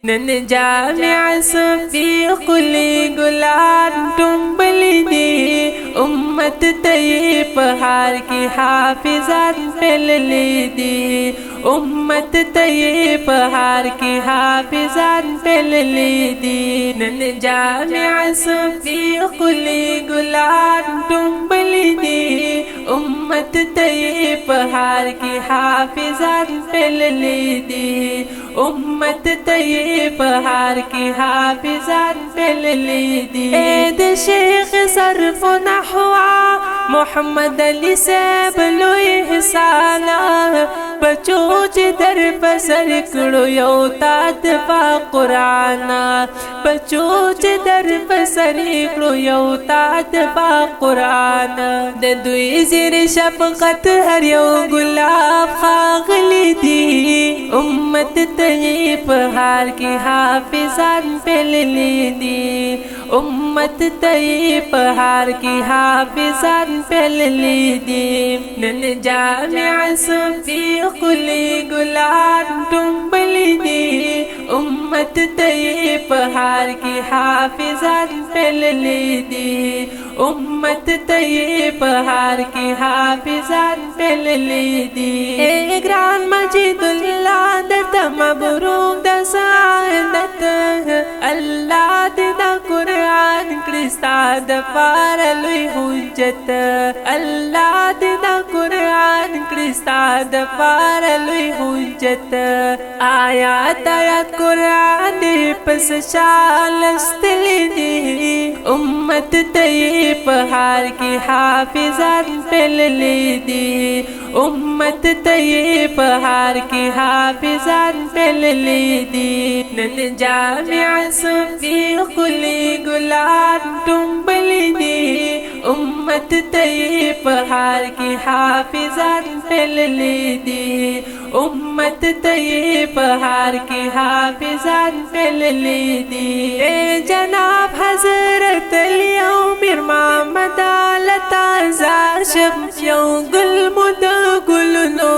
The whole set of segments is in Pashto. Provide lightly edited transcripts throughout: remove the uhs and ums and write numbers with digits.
نن جامع صفی قلی گلان ٹمبلی دی امت تی پہار کی حافظان پللی دی امت تی پہار کی حافظان پللی دی نن جامع صفی قلی گلان ٹمبلی دی امت تی پہار کی حافظان پللی دی امت تی پہار کی حافظان پللی دی اید شیخ صرف و نحوا محمد علی صاحب لوی حسانا بچو چی در پسر کڑو یو تاد پا قرآنا بچو چی در پسر کڑو یو تاد پا قرآنا د دوی زیر شفقت ہر یو گلاب خاغلی دی امت تی پہار کی حافظان پللی دی امت تی پہار کی حافظان پللی دی نن جامع صفی قلی گلان ٹمبلی دی امت تی پہار کی حافظان پللی دی امت تی پہار کی حافظان پللی دی اے گران مجید اللہ درتا مبروک دا سعادت اللہ دا قرآن کرستا دا پارلوی حجت اللہ دا قرآن کرستا دا پارلوی حجت آیات آیات قرآن پس شالستلی دی امت تی پہار کی حافظان پللی دی امت تی پہار کی حافظان پللی دی نن جامع صفی قلی گلان ٹمبلی دی امت تی پہار کی حافظان پللی دی امت تی پہار کی حافظان پللی دی اے جناب حضرت لیو میر محمد آلتا زاشم یو گل مد گلنو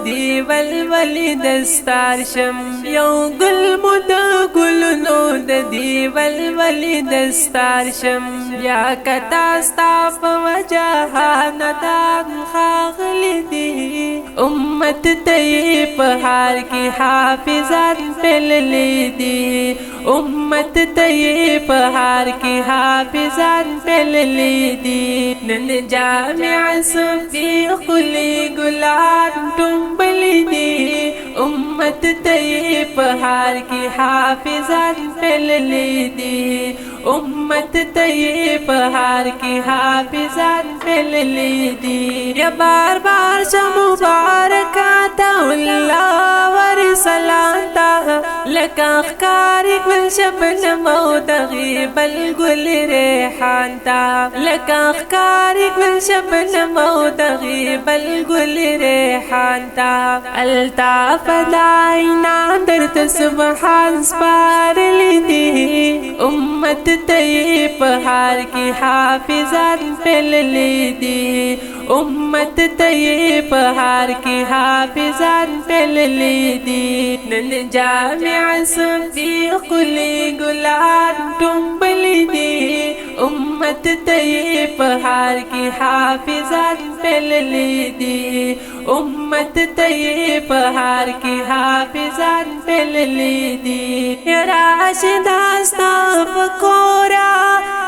دی ولولی دستارشم یو گل مد گلنو دی ولولی دستارشم یا کتاستاپ وجہانتان خاغلی دی امت تی پہار کی حافظان پللی دی امت تی پہار کی حافظان پللی دی نن جامع صفی قلی گلان ٹمبلی دی امت تی پہار کی حافظان پللی دی امت تی پہار کی حافظان پللی دی یا بار بار شا مبارکاتا اللہ ورسلانتا لکا اخکاری گل شبنم و دغیب الگل ریحانتا لکا اخکاری گل شبنم و دغیب الگل ریحانتا الطاف دائنا درت سبحان سپار لیدی امت تی پہار کی حافظان پللی دی امت تی پہار کی حافظان پللی دی نن جامع صفی قلی گلان ٹمبلی دی امت تی پہار کی حافظان پللی دی امت تی پہار کی حافظان پللی دی راشد استاف کورا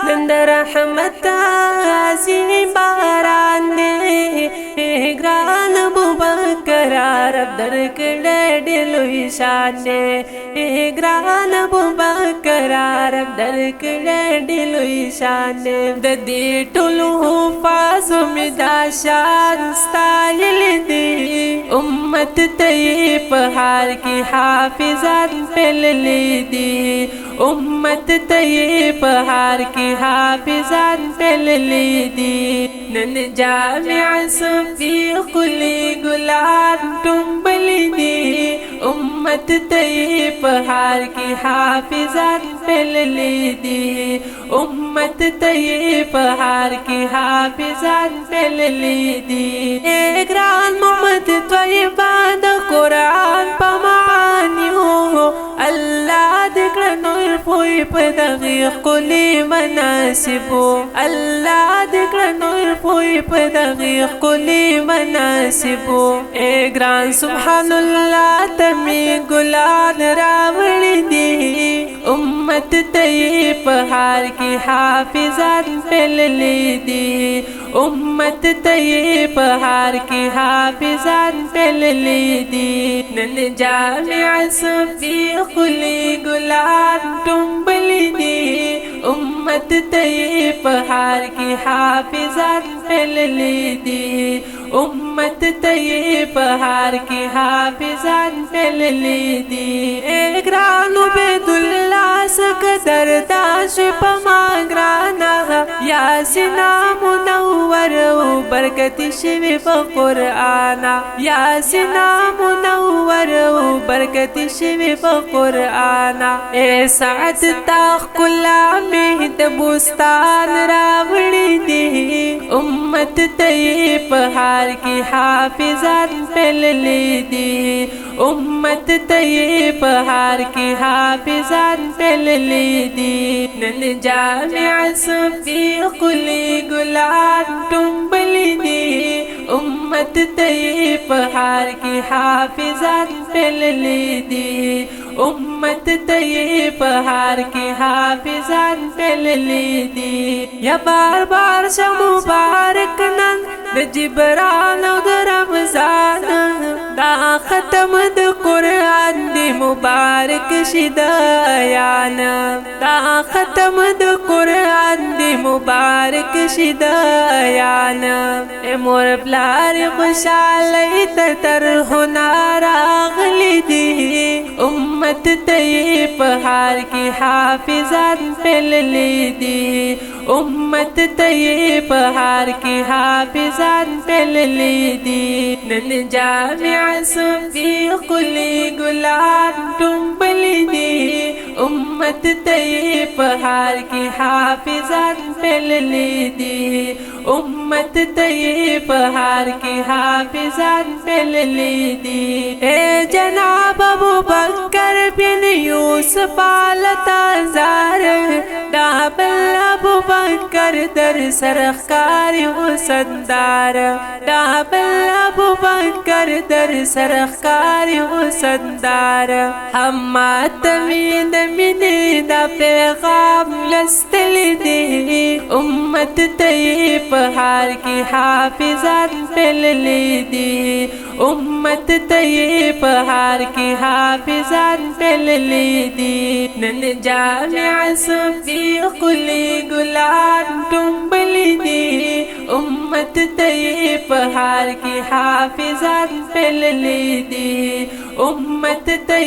نند رحمت عظیم باران دے گران ابوبکر رب درکڑے ڈلوی شان دے گران ابوبکر رب درکڑے ڈلوی شان دے دی ٹولو حفاظ مدا شان ستایل دی امت تی پہار کی حافظان پللی دی امت تی پہار کی حافظان پللی دی نن جامع صفی قلی گلان ٹمبلی دی امت تی پہار کی حافظان پللی دی امت تی پہار کی حافظان پللی دی اے گران محمد طیبہ دا قرآن پمانیو اللہ دکړه نور پوی په دغه ښکلي مناسبو الله دکړه نور پوی په دغه ښکلي مناسبو اے ګران سبحان الله تمي ګلان راوړي دي امت ته په هر کې حافظان پللي دي امت ته په هر کې حافظان پللي دي نن جامع صفي ښکلي ګلان ټومبلي دي امت ته په هر کې حافظان پللي دي امت ته په هر کې حافظان پللي دي اے ګران عبید الله سقدر داش په ما ګرانا یاسینا منور او برکت شوی په قرآن یاسینا منور او برکت شوی په قرآن اے سعد تاخ کلا می د بوستان راوړي دي امت ته په هر کې حافظان پللي دي امت ته په هر کې حافظان پللي دي نن جامع صفي ښکلي ګلان ټومبلي دي امت ته په هر کې حافظان پللي دي امت ته په هر کې حافظان پللي دي یا بار بار شه مبارک نن د جبران او د رمضان دا ختم د قرآن دی مبارک شي د ایان دا ختم د قرآن دی مبارک شي د ایان اے مور پلار خوشاله ته تر هنر راغلي دي امت ته په هر کې حافظان پللي دي امت ته په هر کې حافظان پللي دي نن جامع صفي ښکلي ګلان ټومبلي دي امت ته په هر کې حافظان پللي دي امت ته په هر کې حافظان پللي دي اے جناب ابو بکر بن یوسف آلتا زار دا بل ابو بکر در سرخکار حسندار دا بل ابو بکر در سرخکار حسندار همات مین مینی دا پیغام لستلی دی امت ته په هر کې حافظان پللي دي امت ته په هر کې حافظان پللي دي نن جامع صفي ښکلي ګلان ټومبلي دي امت ته په هر کې حافظان پللي دي امت ته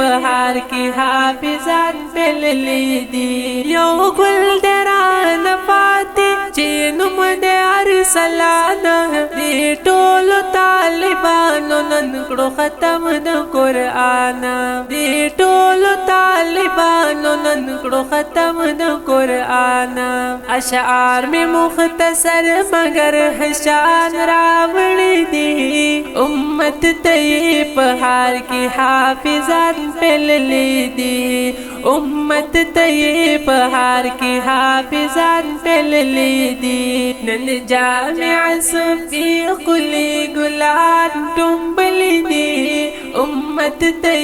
په هر کې حافظان پللي دي یو ګل دران فاتح چې نوم د ارسلان دی ټولو طالبانو نن کړو ختم د قرآن دی ټولو طالبانو نن کړو ختم د قرآن اشعار می مختصر مگر حشان راوړي دي امت ته په هر کې حافظان پللي دي امت ته په هر کې حافظان پللي دي نن جامع صفي ښکلي ګلان ټومبلي دي امت ته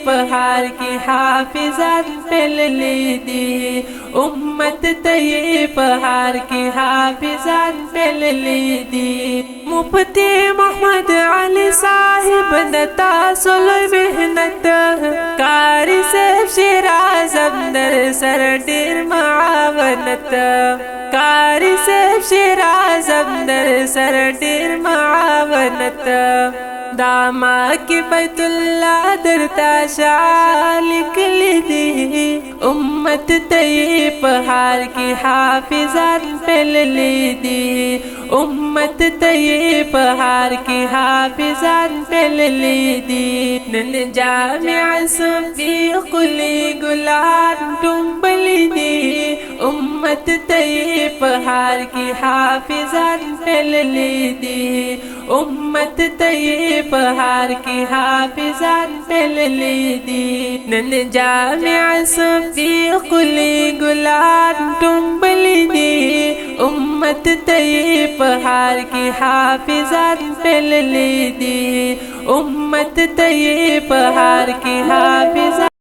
په هر کې حافظان پللي دي امت ته په هر کې حافظان پللي دي مفتی محمد علي صاحب د تاسو لوی محنت کاری صاحب شیراز در سر ډیر معاونت کاری صاحب شیراز در سر ډیر معاونت داما کی بیت اللہ درتا شالک لیدی امت تی پہار کی حافظان پل لیدی امت تی پہار کی حافظان پل لیدی نن جامع صفی قلی گلان ٹنبلی دی امت امت ته پہار کی حافظان پللی دی امت ته پہار کی حافظان پللی دی نن جامع صفیق لی گلان ٹمبلی دی امت ته پہار کی حافظان پللی دی امت ته پہار کی حافظان